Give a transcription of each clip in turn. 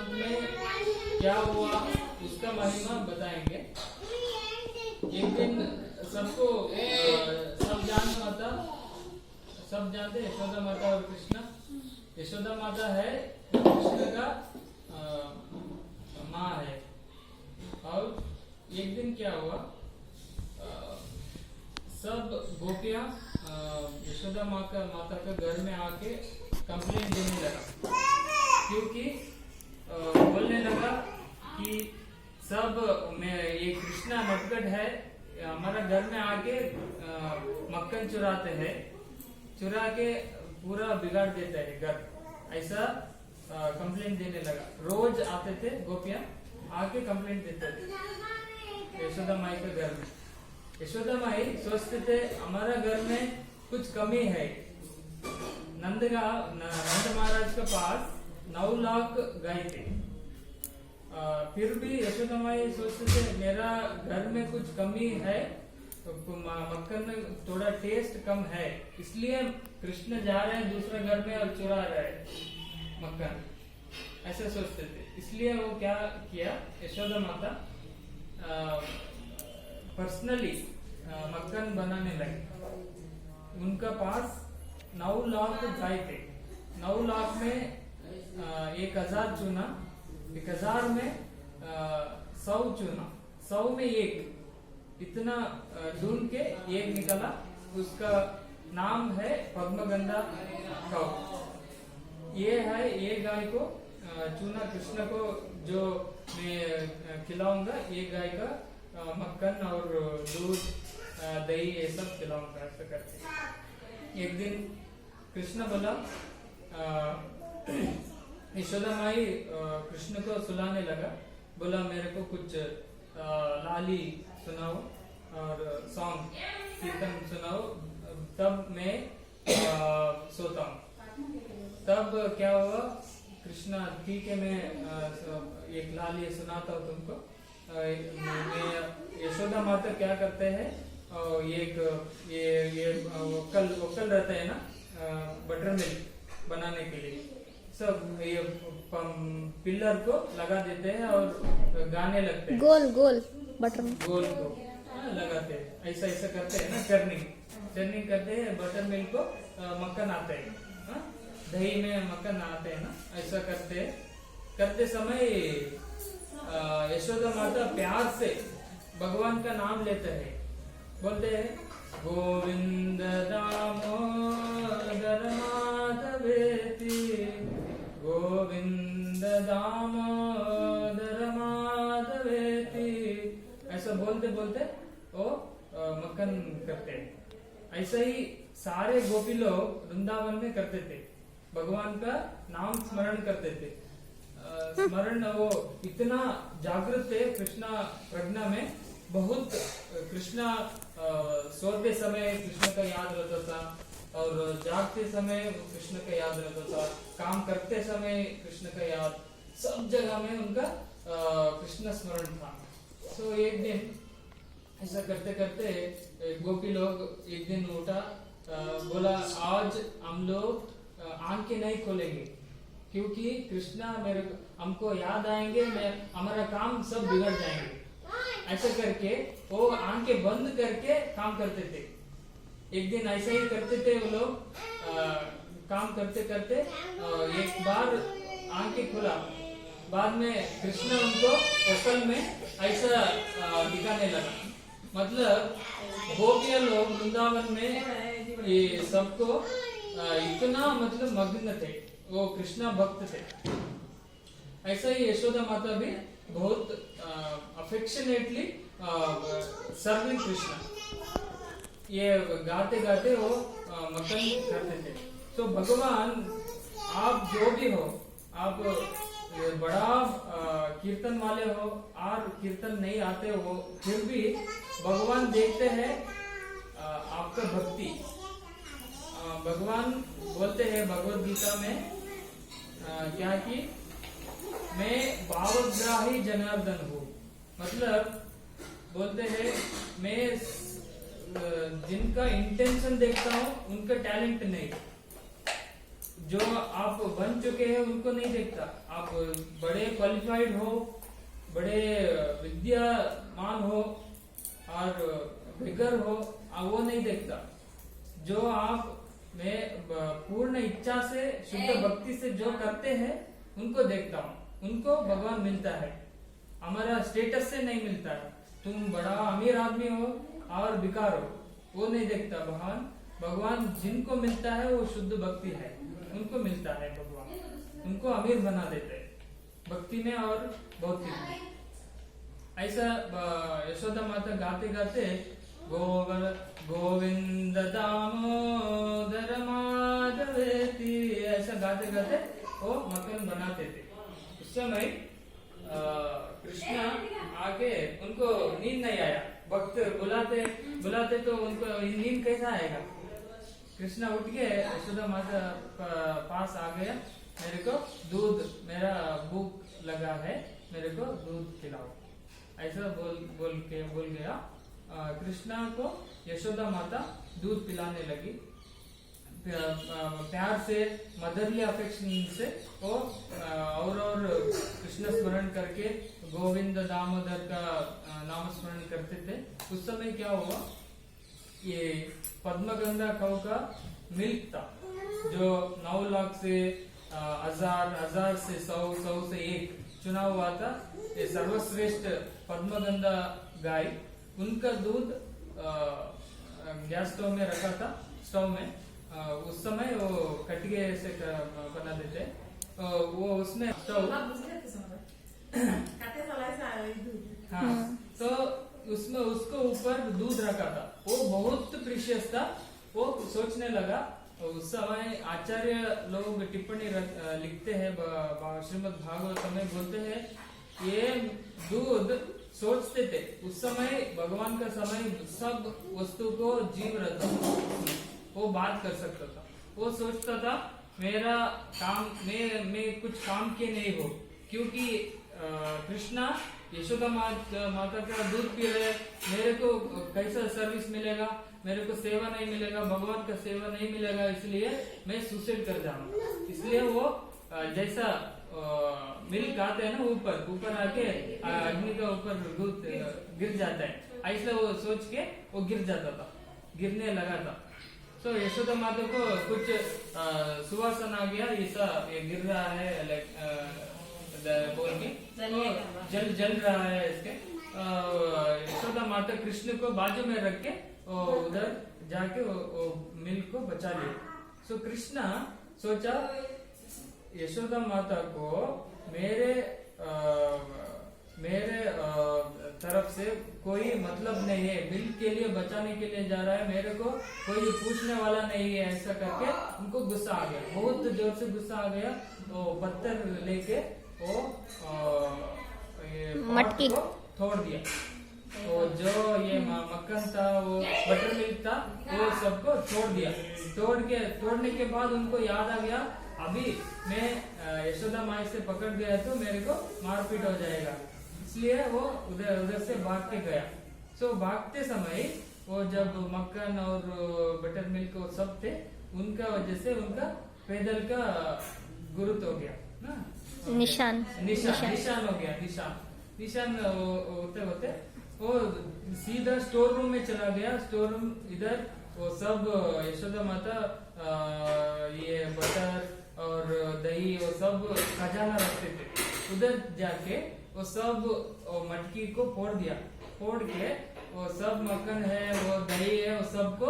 वृत्तांत में क्या हुआ उसका महिमा बताएंगे। एक दिन सबको सब जानते यशोदा माता और कृष्ण। यशोदा माता है कृष्ण का माँ है। और एक दिन क्या हुआ, सब गोपियां यशोदा माता के घर में आके कंप्लेंट देने लगा, क्योंकि बोलने लगा कि सब में ये कृष्णा नटखट है, हमारा घर में आके मक्खन चुराते हैं, चुरा के पूरा बिगाड़ देता है घर, ऐसा कंप्लेंट देने लगा। रोज आते थे गोपियां आके कंप्लेंट देते थे यशोदा माई के घर में। यशोदा माई सोचते थे हमारा घर में कुछ कमी है। नंद महाराज के पास 9 लाख गाय थे, फिर भी यशोदा माई सोचते थे मेरा घर में कुछ कमी है, तो मक्खन में थोड़ा टेस्ट कम है, इसलिए कृष्ण जा रहे हैं दूसरे घर में और चुरा रहे हैं मक्खन, ऐसा सोचते थे। इसलिए वो क्या किया, यशोदा माता पर्सनली मक्खन बनाने लगे। उनका पास 9 लाख गाय थे, 9 लाख में 1000 चुना, 1000 में 100 चुना, 100 में 1, इतना ढूंढ के एक निकला, उसका नाम है पद्मगंधा कौ। ये है, ये गाय को चूना कृष्ण को जो मैं खिलाऊंगा, ये गाय का मक्खन और दूध दही ये सब खिलाऊंगा, ऐसा करके। एक दिन कृष्ण बोला, यशोदा माई कृष्ण को सुलाने लगा, बोला मेरे को कुछ लाली सुनाओ और सॉन्ग कीर्तन सुनाओ, तब मैं सोता हूँ। तब क्या हुआ, कृष्णा ठीक है मैं एक लाली सुनाता हूँ तुमको। यशोदा माता क्या करते हैं, ये वक्कल रहता है ना, बटर मिल्क बनाने के लिए, सब ये पिलर को लगा देते हैं और गाने लगते हैं, गोल गोल बटर गोल को लगाते हैं, ऐसा ऐसा करते हैं ना, चर्निंग करते हैं, बटर मिल्क को मक्खन आते हैं, दही में मक्खन आते हैं ना, ऐसा करते समय यशोदा माता प्यार से भगवान का नाम लेते हैं, बोलते हैं गोविंद दामोदर माधवेति, गोविंद दामोदर माधवेति, ऐसा बोलते बोलते वो मक्खन करते हैं। ऐसा ही सारे गोपी लोग वृंदावन में करते थे, भगवान का नाम स्मरण करते थे। स्मरण वो इतना जागृत थे कृष्णा प्रज्ञा में, बहुत कृष्णा सोते समय कृष्ण का याद रहता था और जागते समय कृष्ण का याद रहता था, काम करते समय कृष्ण का याद, सब जगह में उनका कृष्ण स्मरण था। तो एक दिन ऐसा करते करते गोपी लोग एक दिन उठा, बोला आज हम लोग आंखें नहीं खोलेंगे, क्योंकि कृष्णा हमको याद आएंगे, हमारा काम सब बिगड़ जाएंगे। ऐसा करके वो आंखें बंद करके काम करते थे। एक दिन ऐसा ही करते थे वो लोग, काम करते करते एक बार आंखें खुला, बाद में कृष्ण उनको होटल में ऐसा दिखाने लगा। मतलब गोपियां लोग वृंदावन में ये सबको इतना मतलब मग्न थे, वो कृष्णा भक्त थे। ऐसा ही यशोदा माता भी बहुत अफेक्शनेटली सर्विंग कृष्णा, ये गाते गाते वो मक्खन करते थे। तो भगवान आप जो भी हो, आप बड़ा कीर्तन वाले हो और कीर्तन नहीं आते हो, फिर भी भगवान देखते हैं आपका भक्ति। भगवान बोलते हैं भगवद गीता में क्या कि मैं भावग्राही जनार्दन हूँ, मतलब बोलते हैं मैं जिनका इंटेंशन देखता हूँ उनका टैलेंट नहीं, जो आप बन चुके हैं उनको नहीं देखता। आप बड़े क्वालिफाइड हो, बड़े विद्यामान हो और बिगर हो, वो नहीं देखता। जो आप में पूर्ण इच्छा से शुद्ध भक्ति से जो करते हैं उनको देखता हूँ, उनको भगवान मिलता है। हमारा स्टेटस से नहीं मिलता है। तुम बड़ा अमीर आदमी हो और बिकार हो, वो नहीं देखता भगवान। भगवान जिनको मिलता है वो शुद्ध भक्ति है, उनको मिलता है भगवान, उनको अमीर बना देते हैं भक्ति में और भौतिक में। ऐसा यशोदा माता गाते गाते गोविंद दामोदर माधवेति ऐसा गाते गाते वो मक्खन बनाते थे। उस समय कृष्णा आके उनको नींद नहीं आया। भक्त बुलाते बुलाते तो उनको नींद कैसा आएगा। कृष्णा उठ के यशोदा माता पास आ गया, मेरे को दूध, मेरा भूख लगा है, मेरे को दूध खिलाओ, ऐसा बोल गया। कृष्णा को यशोदा माता दूध पिलाने लगी। प्यार से, मदरली अफेक्शन से वो और कृष्ण स्मरण करके गोविंद दामोदर का नाम स्मरण करते थे। उस समय क्या हुआ, ये पद्मगंगा कौ का मिल्क था जो 9 लाख से 1000 से 100 से 1 चुना हुआ था। ये सर्वश्रेष्ठ पद्मगंगा गाय, उनका दूध गैस स्टोव में रखा था, स्टोव में। उस समय वो कटिगे से बना देते, वो उसमें स्टोव हाँ, तो उसमें उसको ऊपर दूध रखा था। वो बहुत प्रीशियस था। वो सोचने लगा, उस समय आचार्य लोग टिप्पणी लिखते हैं श्रीमद् भागवत में, बोलते हैं ये दूध सोचते थे उस समय, भगवान का समय सब वस्तु को जीव रहता था, वो बात कर सकता था। वो सोचता था मेरा काम, मैं कुछ काम के नहीं हो, क्योंकि कृष्णा यशोदा माता का दूध पी रहे, मेरे को कैसा सर्विस मिलेगा, मेरे को सेवा नहीं मिलेगा, भगवान का सेवा नहीं मिलेगा, इसलिए मैं सुसाइड कर जाऊंगा। इसलिए वो जैसा मिल्क आते हैं ना, ऊपर आके अग्नि का ऊपर दूध गिर जाता है, ऐसा वो सोच के वो गिर जाता था, गिरने लगा था। तो यशोदा माता को कुछ सुवासन आ गया, ऐसा ये गिर रहा है बोल के, तो जल रहा है इसके। यशोदा माता कृष्ण को बाजू में रख के उधर जाके वो मिल्क को बचा लिया। सो कृष्णा सोचा यशोदा माता को मेरे तरफ से कोई मतलब नहीं है, मिल्क के लिए बचाने के लिए जा रहा है, मेरे को कोई पूछने वाला नहीं है, ऐसा करके उनको गुस्सा आ गया, बहुत जोर से गुस्सा आ गया। तो पत्थर लेके वो मटकी को तोड़ दिया। तो जो ये मक्खन था, वो बटर मिल्क था, वो सबको तोड़ दिया। तोड़ने के बाद उनको याद आ गया, अभी मैं यशोदा माई से पकड़ गया तो मेरे को मारपीट हो जाएगा, इसलिए वो उधर से भाग के गया। सो भागते समय वो जब मक्खन और बटर मिल्क और सब थे, उनका वजह से उनका पैदल का गुरुत्व हो गया ना, निशान हो गया। निशान होते होते वो सीधा स्टोर रूम में चला गया। स्टोर रूम इधर वो सब यशोदा माता ये बटर और दही वो सब खजाना रखते थे, उधर जाके वो सब मटकी को फोड़ दिया। फोड़ के वो सब मक्खन है, वो दही है, वो सबको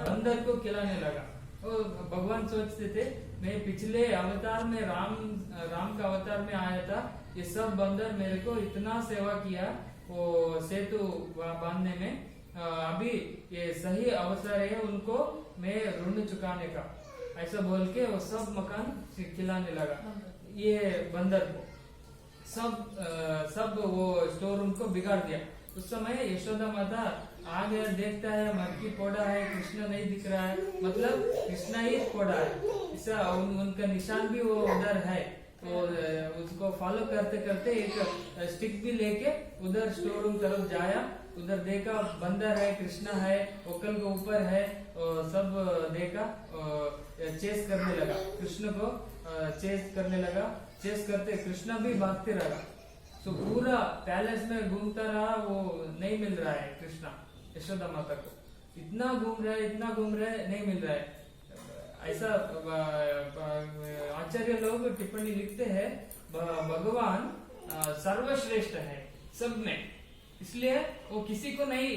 बंदर को खिलाने लगा। वो भगवान सोचते थे मैं पिछले अवतार में राम का अवतार में आया था, ये सब बंदर मेरे को इतना सेवा किया वो सेतु बांधने में, अभी ये सही अवसर है उनको मैं ऋण चुकाने का, ऐसा बोल के वो सब मकान खिलाने लगा ये बंदर को। सब वो स्टोर रूम को बिगाड़ दिया। उस समय यशोदा माता आ गया, देखता है मटकी फोड़ा है, कृष्ण नहीं दिख रहा है, मतलब कृष्णा ही फोड़ा है, ऐसा उनका निशान भी वो उधर है। तो उसको फॉलो करते करते एक स्टिक भी लेके उधर स्टोर रूम तरफ जाया उधर देखा बंदर है, कृष्णा है, वक्कल के ऊपर है, और सब देखा, चेस करने लगा कृष्ण को, चेस करने लगा। चेस करते कृष्णा भी भागते रहा। तो पूरा पैलेस में घूमता रहा, वो नहीं मिल रहा है कृष्णा यशोदा माता को। इतना घूम रहा है, इतना घूम रहा है, नहीं मिल रहा है। ऐसा आचार्य लोग टिप्पणी लिखते हैं, भगवान सर्वश्रेष्ठ है सब में, इसलिए वो किसी को नहीं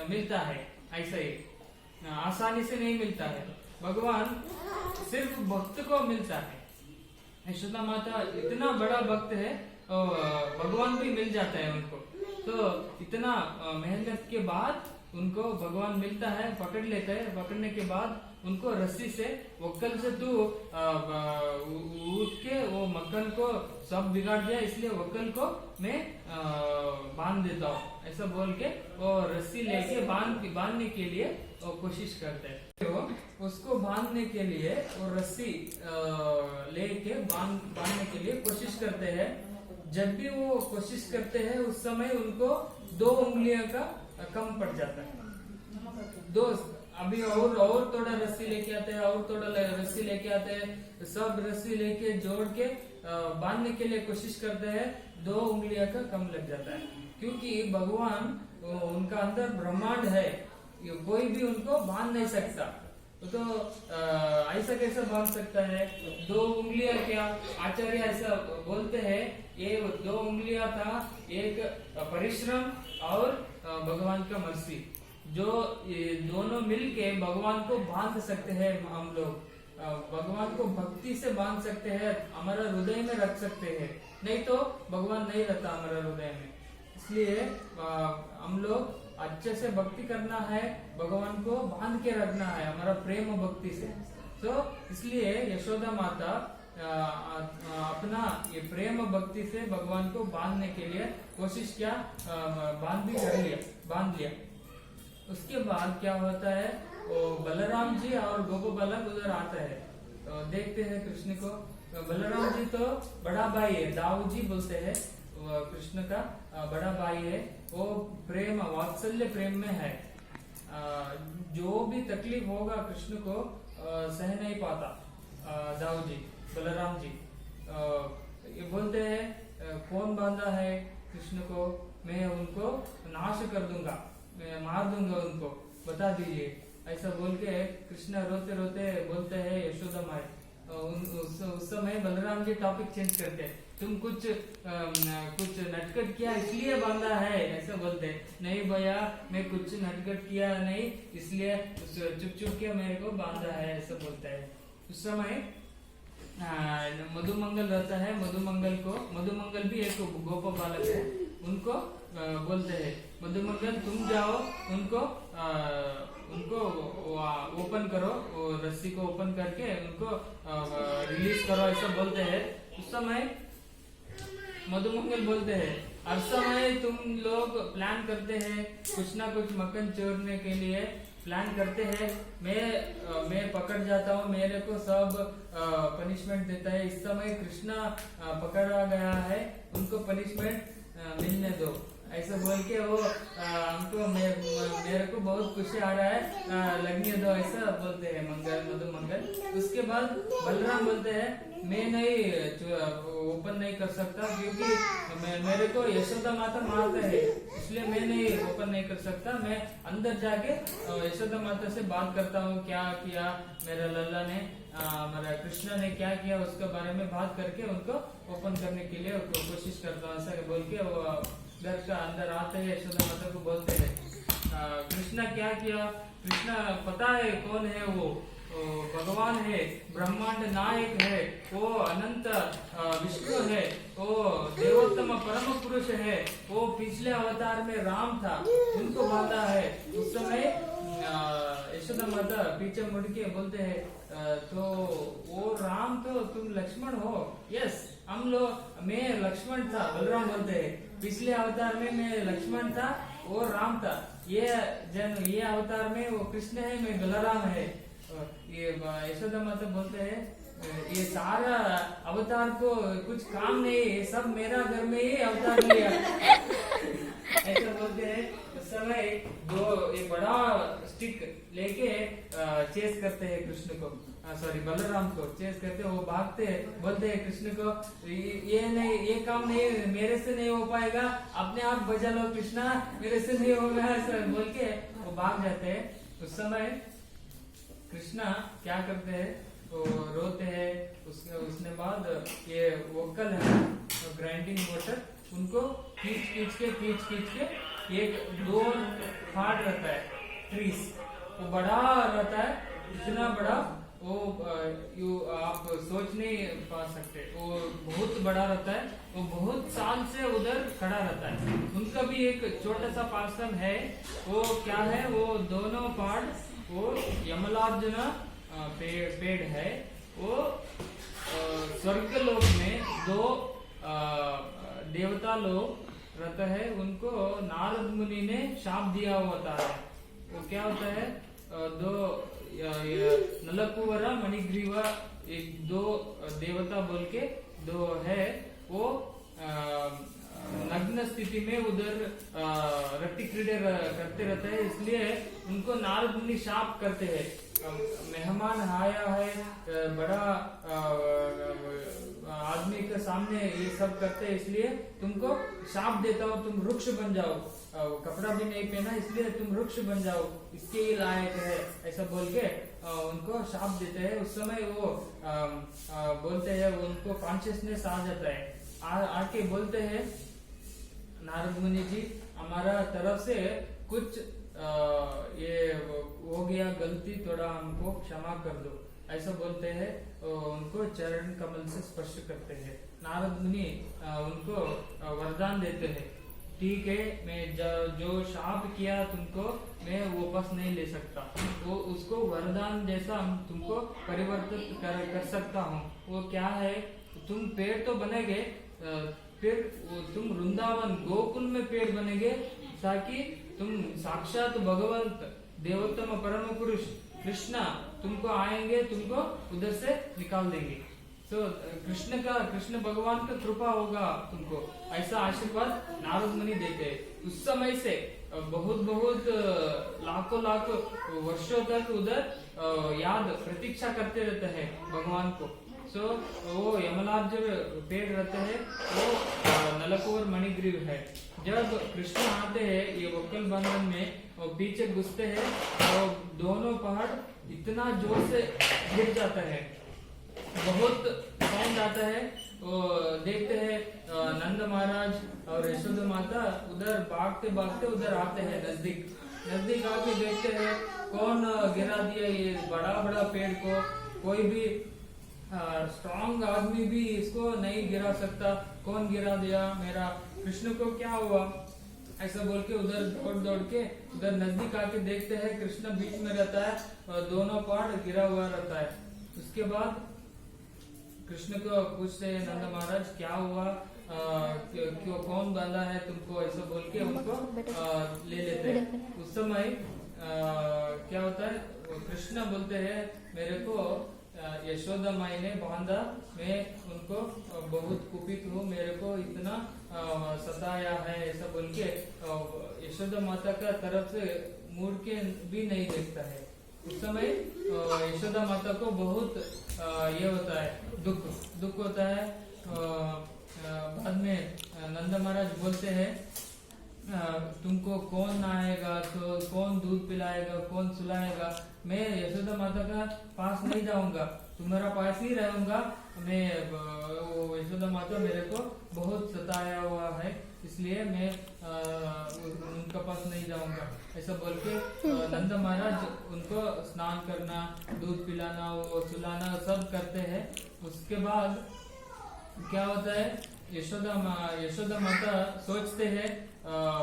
मिलता है ऐसा ही आसानी से नहीं मिलता है। भगवान सिर्फ भक्त को मिलता है। यशोदा माता इतना बड़ा भक्त है, भगवान भी मिल जाता है उनको। तो इतना मेहनत के बाद उनको भगवान मिलता है, पकड़ लेते हैं। पकड़ने के बाद उनको रस्सी से, वक्कल से तू उठ के वो मक्खन को सब बिगाड़ दिया, इसलिए वक्कल को मैं बांध देता हूँ, ऐसा बोल के वो रस्सी लेके बांधने के लिए वो कोशिश करते हैं। तो उसको बांधने के लिए वो रस्सी लेके बांधने के लिए कोशिश करते हैं। जब भी वो कोशिश करते हैं उस समय उनको 2 उंगलियों का कम पड़ जाता है। दो अभी और थोड़ा रस्सी लेके आते हैं, और थोड़ा रस्सी लेके आते हैं, सब रस्सी लेके जोड़ के बांधने के लिए कोशिश करते हैं। 2 उंगलियों का कम लग जाता है, क्योंकि भगवान उनका अंदर ब्रह्मांड है, कोई भी उनको बांध नहीं सकता। तो ऐसा कैसे बांध सकता है? 2 उंगलियां क्या? आचार्य ऐसा बोलते हैं, ये 2 उंगलियां था, एक परिश्रम और भगवान का मर्सी, जो ये दोनों मिलके भगवान को बांध सकते हैं। हम लोग भगवान को भक्ति से बांध सकते हैं, हमारा हृदय में रख सकते हैं, नहीं तो भगवान नहीं रहता हमारा हृदय में। इसलिए हम लोग अच्छे से भक्ति करना है, भगवान को बांध के रखना है हमारा प्रेम भक्ति से। तो इसलिए यशोदा माता अपना ये प्रेम भक्ति से भगवान को बांधने के लिए कोशिश किया, बांध लिया। उसके बाद क्या होता है, वो बलराम जी और गोपो बालक उधर आता है। तो देखते हैं कृष्ण को। बलराम जी तो बड़ा भाई है, दाऊ जी बोलते हैं, कृष्ण का बड़ा भाई है। वो प्रेम वात्सल्य प्रेम में है, जो भी तकलीफ होगा कृष्ण को सह नहीं पाता। दाऊ जी, बलराम जी ये बोलते हैं, कौन बांधा है कृष्ण को, मैं उनको नाश कर दूंगा, मैं मार दूंगा उनको, बता दीजिए, ऐसा बोल के कृष्ण रोते रोते बोलते हैं यशोदा माई। उस समय बलराम जी टॉपिक चेंज करते हैं, तुम कुछ नटखट किया इसलिए बांधा है, ऐसा बोलते हैं। नहीं भैया, मैं कुछ नटखट किया नहीं, इसलिए चुप के मेरे को बांधा है, ऐसा बोलता है। उस समय मधुमंगल रहता है। मधुमंगल भी एक गोप बालक है, उनको बोलते हैं, मधुमंगल तुम जाओ, उनको ओपन करो, वो रस्सी को ओपन करके उनको रिलीज करो, ऐसा बोलते हैं। उस समय मधुमंगल बोलते हैं, हर समय तुम लोग प्लान करते हैं, कुछ ना कुछ मक्खन चोरने के लिए प्लान करते हैं, मैं पकड़ जाता हूँ, मेरे को सब पनिशमेंट देता है। इस समय कृष्णा पकड़ा गया है, उनको पनिशमेंट मिलने दो, ऐसा बोल के वो हमको मेरे को बहुत खुशी आ रहा है, लगने दो, ऐसा बोलते हैं मधुमंगल। उसके बाद बलराम बोलते हैं, मैं नहीं ओपन नहीं कर सकता, क्योंकि मेरे को यशोदा माता मारता है, इसलिए मैं नहीं ओपन नहीं कर सकता। मैं अंदर जाके यशोदा माता से बात करता हूँ, क्या किया मेरा लल्ला ने, मेरा कृष्णा ने क्या किया, उसके बारे में बात करके उनको ओपन करने के लिए कोशिश करता हूँ, ऐसा बोल के वो घर का अंदर आते हैं। यशोदा माता को बोलते हैं, कृष्णा क्या किया, कृष्णा पता है कौन है, वो भगवान है, ब्रह्मांड नायक है, वो अनंत विष्णु है, वो देवोत्तम परम पुरुष है, वो पिछले अवतार में राम था, उनको बांधा है। उस समय यशोदा माता पीछे मुड़ के बोलते हैं, तो वो राम तो तुम लक्ष्मण हो। यस, हम लोग, मैं लक्ष्मण था, बलराम बोलते हैं, पिछले अवतार में मैं लक्ष्मण था, वो राम था, ये अवतार में वो कृष्ण है, मैं बलराम है। ये यशोदा माता बोलते हैं, ये सारा अवतार को कुछ काम नहीं, ये सब मेरा घर में ही अवतार लिया, ऐसा बोलते हैं। उस समय लेके चेस करते हैं कृष्ण को, सॉरी बलराम को चेस करते हैं। वो भागते हैं, बोलते हैं कृष्ण को ये नहीं, ये काम नहीं, मेरे से नहीं हो पाएगा, अपने आप बचा लो कृष्णा, मेरे से नहीं होगा, ऐसा बोल के वो भाग जाते हैं। उस समय कृष्णा क्या करते हैं, वो रोते हैं। उसने बाद ये वोकल है ग्राइंडिंग वाटर, उनको खींच के एक दो फाड़ रहता है ट्रीज, वो बड़ा रहता है, इतना बड़ा वो आप सोच नहीं पा सकते, वो बहुत बड़ा रहता है। वो बहुत साल से उधर खड़ा रहता है। उनका भी एक छोटा सा पार्सल है, वो क्या है, वो दोनों पार्ट वो यमलार्जुन पेड़ है। वो स्वर्गलोक में दो देवता लोग रहता है, उनको नारद मुनि ने शाप दिया होता है। वो क्या होता है, दो नलकुवर मणिग्रीवा, एक दो देवता बोल के दो है, वो नग्न स्थिति में उधर रट्टी क्रीड़े करते रहते हैं, इसलिए उनको नारद मुनि शाप करते हैं। मेहमान आया है, बड़ा आदमी के सामने ये सब करते हैं, इसलिए तुमको शाप देता हूँ, तुम वृक्ष बन जाओ, कपड़ा भी नहीं पहना इसलिए तुम वृक्ष बन जाओ, इसके ही लायक है, ऐसा बोल के उनको शाप देते हैं। उस समय वो बोलते हैं, उनको कॉन्शियसनेस आ जाता है, आके बोलते हैं नारद मुनि जी, हमारा तरफ से कुछ ये हो गया गलती, थोड़ा हमको क्षमा कर दो, ऐसा बोलते हैं। उनको चरण कमल से स्पर्श करते हैं। नारद मुनि उनको वरदान देते हैं, ठीक है, मैं जो शाप किया तुमको मैं वापस नहीं ले सकता, तो उसको वरदान जैसा हम तुमको परिवर्तित कर सकता हूँ। वो क्या है, तुम पेड़ तो बनेगे, फिर तुम वृंदावन गोकुल में पेड़ बनेगे, ताकि तुम साक्षात भगवंत देवोत्तम परम पुरुष कृष्णा तुमको आएंगे, तुमको उधर से निकाल देंगे। तो कृष्ण भगवान का कृपा होगा तुमको, ऐसा आशीर्वाद नारद मुनि देते हैं। उस समय से बहुत लाखों वर्षों तक उधर याद प्रतीक्षा करते रहते हैं भगवान को। सो वो यमलार्जुन पेड़ रहते हैं, वो नलकुवर मणिग्रीव है। जब कृष्ण आते हैं ये वक्कल बंधन में, वो पीछे घुसते हैं, और दोनों पहाड़ इतना जोर से गिर जाता है, बहुत साउंड आता है। वो देखते हैं नंद महाराज और यशोदा माता उधर भागते उधर आते हैं, नजदीक आके देखते हैं कौन गिरा दिया ये बड़ा पेड़ को, कोई भी स्ट्रॉन्ग आदमी भी इसको नहीं गिरा सकता, कौन गिरा दिया, मेरा कृष्ण को क्या हुआ, ऐसा बोल के उधर दौड़ के उधर नजदीक आके देखते हैं, कृष्ण बीच में रहता है और दोनों पहाड़ गिरा हुआ रहता है। उसके बाद कृष्ण को पूछते हैं नंद महाराज क्या हुआ, क्यों कौन बांधा है तुमको, ऐसा बोल के उनको ले लेते हैं। उस समय क्या होता है, कृष्ण बोलते हैं मेरे को यशोदा माई ने बांधा, मैं उनको बहुत कुपित हूँ, मेरे को इतना सताया है, ऐसा बोल के यशोदा माता का तरफ से मुड़ के भी नहीं देखता है। उस समय यशोदा माता को बहुत ये होता है, दुख होता है। बाद में नंद महाराज बोलते हैं तुमको कौन नहाएगा, तो कौन दूध पिलाएगा, कौन सुलाएगा, मैं यशोदा माता का पास नहीं जाऊंगा, तुम्हारा पास ही रहूंगा, मैं यशोदा माता मेरे को बहुत सताया हुआ है, इसलिए मैं उनका पास नहीं जाऊंगा, ऐसा बोल के नंद महाराज उनको स्नान करना, दूध पिलाना, वो सुलाना सब करते हैं। उसके बाद क्या होता है, यशोदा माता सोचते हैं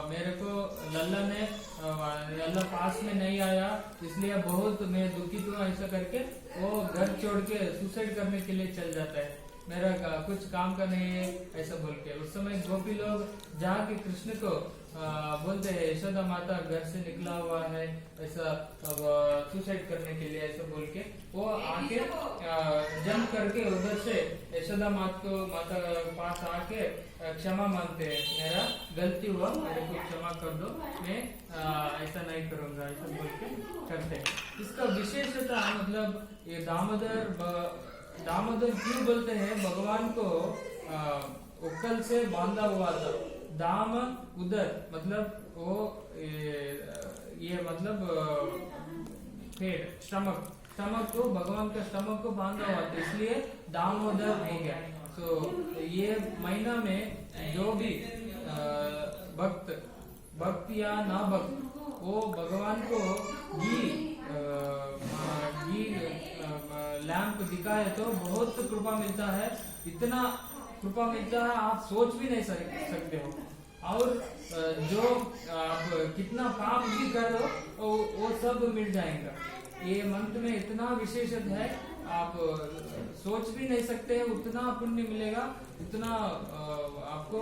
मेरे को लल्ला पास में नहीं आया, इसलिए बहुत मैं दुखित हूँ, ऐसा करके वो घर छोड़ के सुसाइड करने के लिए चल जाता है। मेरा कुछ काम का नहीं है ऐसा बोल के। उस समय गोपी लोग जाके कृष्ण को बोलते हैं यशोदा माता घर से निकला हुआ है ऐसा सुसाइड करने के लिए ऐसा बोल के वो आके जंप करके उधर से यशोदा माता पास आके क्षमा मांगते हैं, मेरा गलती हुआ, मेरे को क्षमा कर दो, मैं ऐसा नहीं करूंगा ऐसा बोल के करते हैं। इसका विशेषता मतलब ये दामोदर क्यों बोलते हैं? भगवान को उक्कल से बांधा हुआ था। दाम उदर मतलब वो ये मतलब पेट स्टमक को भगवान का स्टमक को बांधा हुआ था, इसलिए दामोदर हो गया। तो ये महीना में जो भी भक्त या ना भक्त वो भगवान को घी लैंप दिखाए तो बहुत कृपा मिलता है, इतना कृपा मिलता है आप सोच भी नहीं सकते हो। और जो आप कितना पाप भी करो वो सब मिल जाएगा। ये मंत्र में इतना विशेषत है, आप सोच भी नहीं सकते, उतना पुण्य मिलेगा, उतना आपको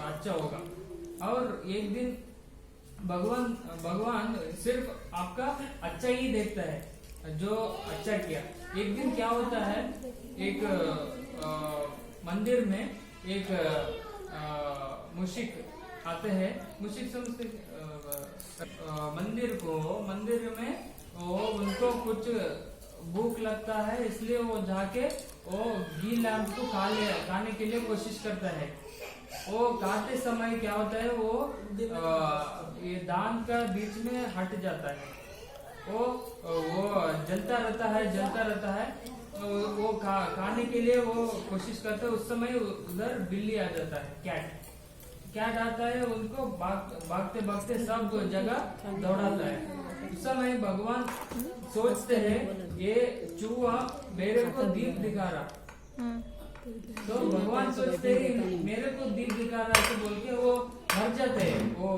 अच्छा होगा। और एक दिन भगवान सिर्फ आपका अच्छा ही देखता है, जो अच्छा किया। एक दिन क्या होता है, एक मंदिर में एक मुशिक आते हैं। मुशिक समझते मंदिर में वो उनको कुछ भूख लगता है, इसलिए वो जाके वो घी लैंप को खाने के लिए कोशिश करता है। वो खाते समय क्या होता है, वो ये दांत का बीच में हट जाता है, वो जलता रहता है। वो खाने के लिए वो कोशिश करता है, उस समय उधर बिल्ली आ जाता है, कैट आता है, उनको भागते सब जगह दौड़ाता है। उस समय भगवान सोचते हैं ये चूहा मेरे को दीप दिखा रहा, तो भगवान सोचते हैं मेरे को दीप दिखा रहा है तो बोल के वो मर जाते हैं। वो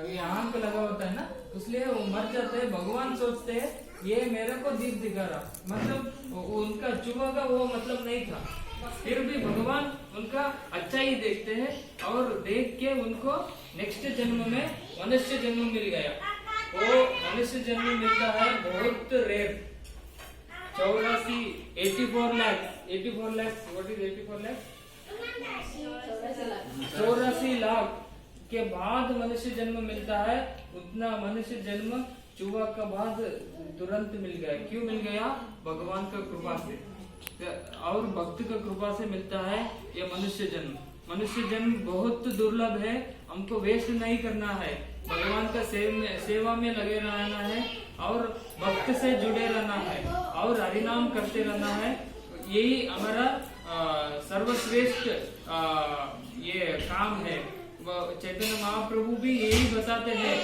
ये आंख लगा होता है ना, इसलिए वो मर जाते हैं। भगवान सोचते हैं ये मेरे को दीप दिखा रहा, मतलब उनका चूहा का वो मतलब नहीं था, फिर भी भगवान उनका अच्छा ही देखते हैं और देख के उनको नेक्स्ट जन्म में मनुष्य जन्म मिल गया। वो मनुष्य जन्म मिलता है बहुत rare, 84 lakh what is 84 lakh 84 lakh के बाद मनुष्य जन्म मिलता है। उतना मनुष्य जन्म चूहा का बाद तुरंत मिल गया। क्यों मिल गया? भगवान का कृपा से और भक्त का कृपा से मिलता है ये मनुष्य जन्म बहुत दुर्लभ है, हमको वेस्ट नहीं करना है, भगवान का सेवा में लगे रहना है और भक्त से जुड़े रहना है और हरिनाम करते रहना है। यही हमारा सर्वश्रेष्ठ ये काम है। चैतन्य महाप्रभु भी यही बताते हैं,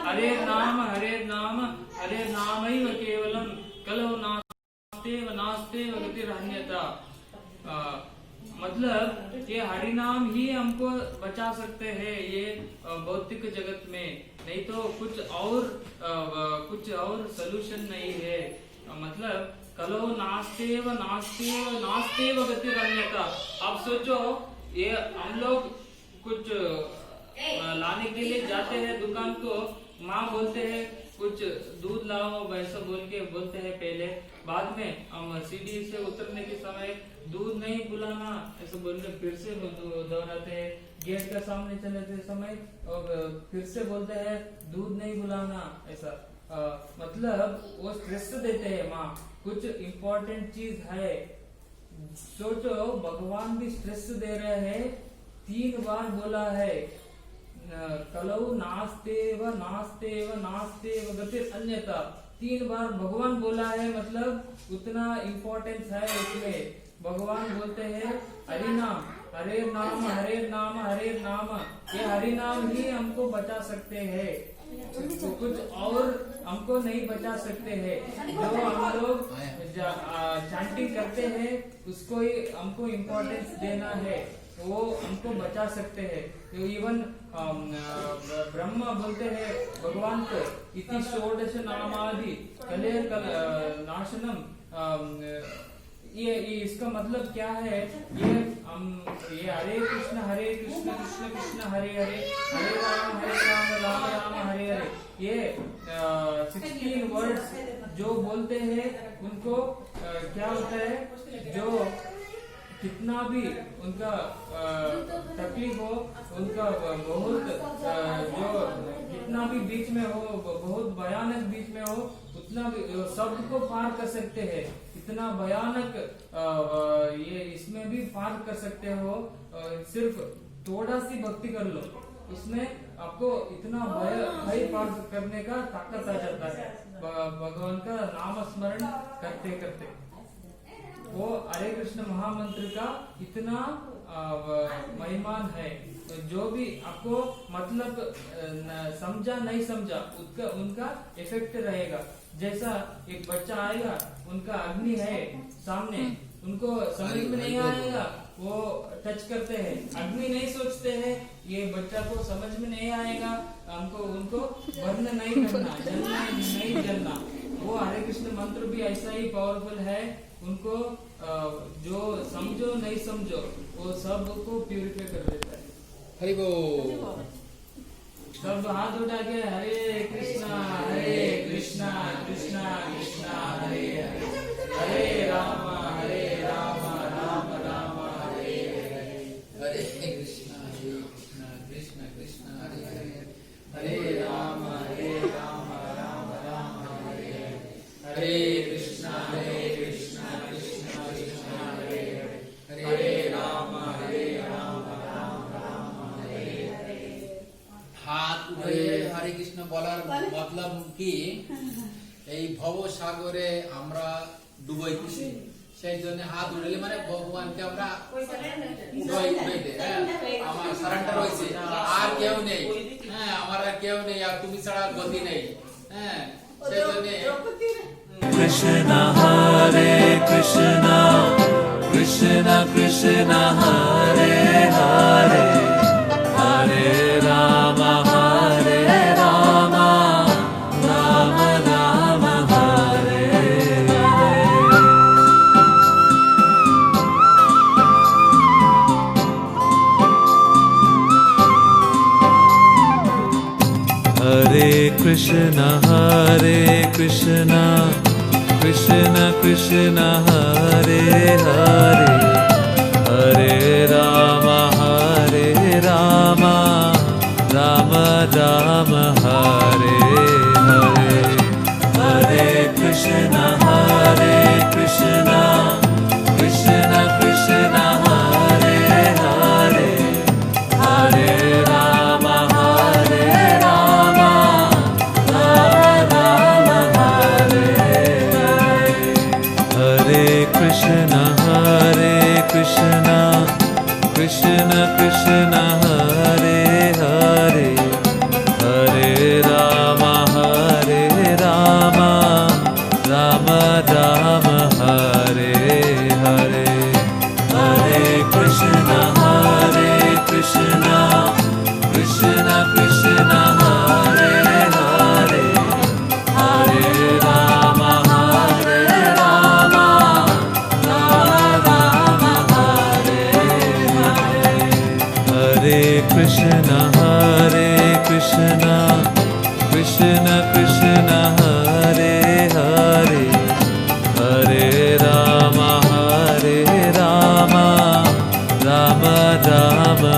हरे नाम ही केवलम कलौ नास्ते गतिरन्यथा। मतलब ये हरि नाम ही हमको बचा सकते हैं ये भौतिक जगत में, नहीं तो कुछ और सलूशन नहीं है। मतलब कलो नास्तेव गतिरन्यथा। आप सोचो ये हम लोग कुछ लाने के लिए जाते हैं दुकान को, माँ बोलते हैं कुछ दूध लाओ वैसा बोलते हैं पहले, बाद में हम सीढ़ी से उतरने के समय दूध नहीं बुलाना ऐसा बोल के फिर से दोहराते हैं। गेट का सामने चलते समय और फिर से बोलते हैं दूध नहीं बुलाना ऐसा। मतलब वो स्ट्रेस देते हैं माँ, कुछ इम्पोर्टेंट चीज है। सोचो भगवान भी स्ट्रेस दे रहे हैं, 3 बार बोला है कलौ नास्तेव गतिर अन्यथा, 3 बार भगवान बोला है, मतलब उतना इम्पोर्टेंस है उसमें। भगवान बोलते हैं हरि नाम, हरे नाम, ये हरि नाम ही हमको बचा सकते हैं, तो कुछ और हमको नहीं बचा सकते हैं। जो हम लोग चैंटिंग करते हैं उसको ही हमको इम्पोर्टेंस देना है, वो हमको बचा सकते हैं। तो इवन ब्रह्मा बोलते हैं भगवान को इति षोडश नामादि कलेर नाशनम, ये इसका मतलब क्या है? ये हरे कृष्ण कृष्ण कृष्ण हरे हरे, हरे राम राम राम हरे हरे, ये 16 वर्ड्स जो बोलते हैं उनको क्या होता है? जो कितना भी उनका तकलीफ हो, उनका बहुत जो कितना भी बीच में हो, बहुत भयानक बीच में हो, उतना भी सबको पार कर सकते हैं। इतना भयानक ये इसमें भी पार कर सकते हो। सिर्फ थोड़ा सी भक्ति कर लो, उसमें आपको इतना भय पार करने का ताकत आ जाता है भगवान का नाम स्मरण करते करते। वो हरे कृष्ण महामंत्र का इतना महिमान है। जो भी आपको मतलब समझा नहीं समझा उनका इफेक्ट रहेगा। जैसा एक बच्चा आएगा, उनका अग्नि है सामने, उनको समझ में नहीं आएगा, वो टच करते हैं, अग्नि नहीं सोचते हैं, ये बच्चा को समझ में नहीं आएगा, हमको उनको बर्न नहीं करना, जलना नहीं जलना। वो हरे कृष्ण मंत्र भी ऐसा ही पावरफुल है। उनको जो समझो नहीं समझो वो सबको प्यूरिफाई कर देता है। हरि बोल। सब हाथ उठा के हरे कृष्णा कृष्णा कृष्णा हरे हरे, हरे राम राम राम हरे हरे, हरे कृष्णा कृष्णा कृष्णा हरे हरे, हरे राम राम राम हरे हरे, हरे कृष्णा कृष्णा कृष्णा हरे हरे, हरे राम राम हरे हरे। হাত উঠে হরে কৃষ্ণ বলার মতলব কি? এই ভব সাগরে আমরা ডুবাইতেছি, সেই জন্য হাত উঠালে মানে ভগবানকে আমরা আমার সারেন্ডার হয়েছে, আর কেউ নেই, হ্যাঁ আমার আর কেউ নেই, আর তুমি ছাড়া গতি নেই, হ্যাঁ সেই জন্য Krishna Hare Krishna Krishna Krishna Hare Hare Hare Rama Hare Rama Rama Rama Hare Hare Hare Krishna Krishna Krishna Hare Hare Hare Rama Rama Rama Hare Hare Hare Krishna Krishna Krishna Hare Hare Hare Rama Rama Rama Hare Hare Krishna Krishna Krishna Hare Hare Hare Rama Rama Rama Hare Hare Hare Krishna Krishna Krishna Hare Hare Hare Rama Rama Rama Hare Hare Hare Krishna Krishna Krishna Hare Hare Hare Rama Rama Rama